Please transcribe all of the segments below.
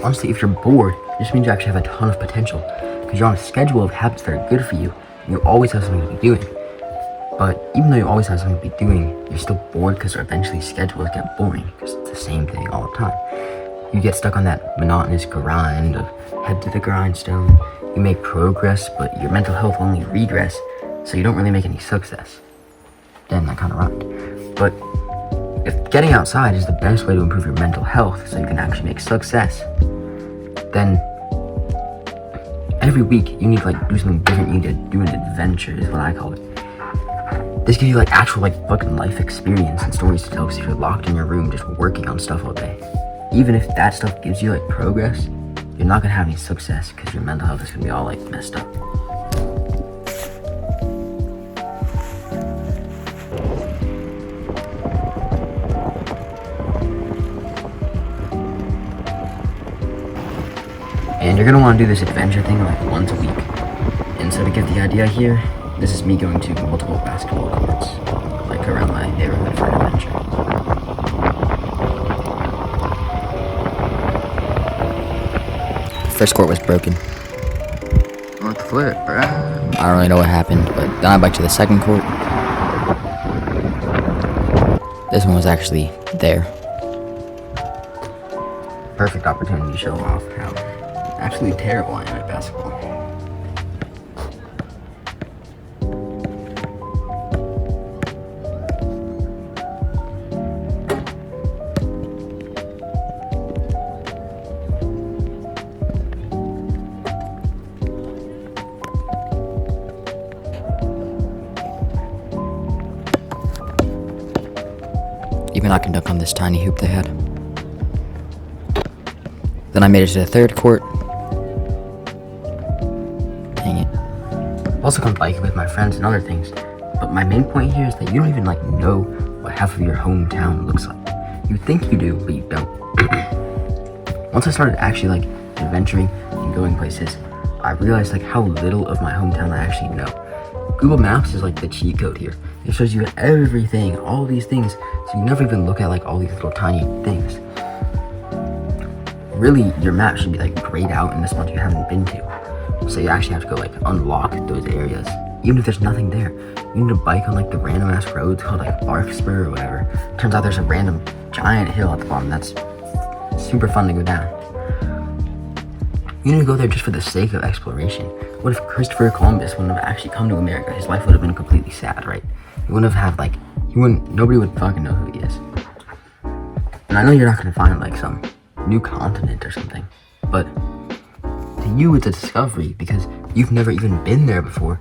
Honestly, if you're bored, it just means you actually have a ton of potential, because you're on a schedule of habits that are good for you, and you always have something to be doing. But even though you always have something to be doing, you're still bored because eventually schedules get boring, because it's the same thing all the time. You get stuck on that monotonous grind of head to the grindstone. You make progress, but your mental health only regress, so you don't really make any success. Damn, that kind of rhymed. But if getting outside is the best way to improve your mental health so you can actually make success, then every week you need to do something different. You need to do an adventure is what I call it. This gives you actual fucking life experience and stories to tell, because if you're locked in your room just working on stuff all day, even if that stuff gives you progress, you're not gonna have any success because your mental health is gonna be all messed up. And you're gonna want to do this adventure thing once a week. And so to get the idea here, this is me going to multiple basketball courts, around my neighborhood for an adventure. First court was broken. What the flip, bruh? I don't really know what happened, but then I biked to the second court. This one was actually there. Perfect opportunity to show off how actually terrible I am at basketball. Even I can dunk on this tiny hoop they had. Then I made it to the third court. Dang it. Also come biking with my friends and other things. But my main point here is that you don't even know what half of your hometown looks like. You think you do, but you don't. Once I started actually adventuring and going places, I realized how little of my hometown I actually know. Google Maps is the cheat code here. It shows you everything, all these things, so you never even look at all these little tiny things. Really, your map should be grayed out in the spots you haven't been to. So you actually have to go unlock those areas, even if there's nothing there. You need to bike on the random ass roads called Larkspur or whatever. Turns out there's a random giant hill at the bottom that's super fun to go down. You need to go there just for the sake of exploration. What if Christopher Columbus wouldn't have actually come to America? His life would have been completely sad, right? He wouldn't have nobody would fucking know who he is. And I know you're not gonna find some new continent or something, but to you it's a discovery because you've never even been there before,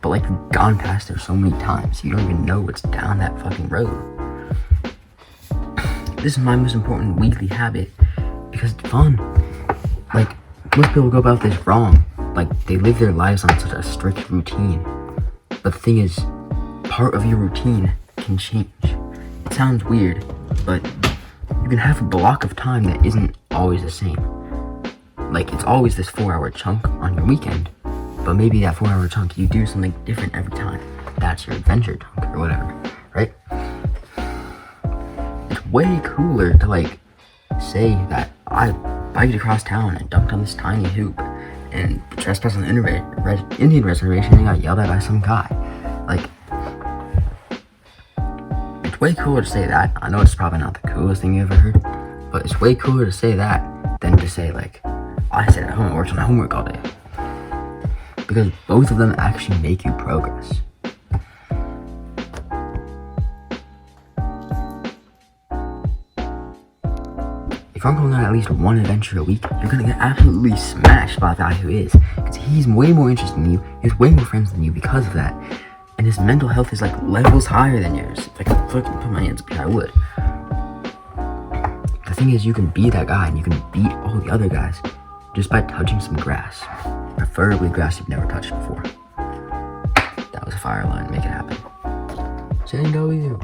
but you've gone past there so many times, you don't even know what's down that fucking road. This is my most important weekly habit because it's fun. Most people go about this wrong. They live their lives on such a strict routine. But the thing is, part of your routine can change. It sounds weird, but you can have a block of time that isn't always the same. It's always this 4-hour chunk on your weekend, but maybe that 4-hour chunk you do something different every time. That's your adventure chunk or whatever, right? It's way cooler to say that I biked across town and dunked on this tiny hoop and trespassed on the Indian reservation and got yelled at by some guy. It's way cooler to say that. I know it's probably not the coolest thing you ever heard, but it's way cooler to say that than to say I sat at home and worked on my homework all day. Because both of them actually make you progress. If I'm going on at least one adventure a week, you're gonna get absolutely smashed by the guy who is. Because he's way more interested in you, he has way more friends than you because of that. And his mental health is levels higher than yours. If I could fucking put my hands up here, I would. The thing is, you can be that guy and you can beat all the other guys just by touching some grass. Preferably grass you've never touched before. That was a fire line, make it happen. Same go you.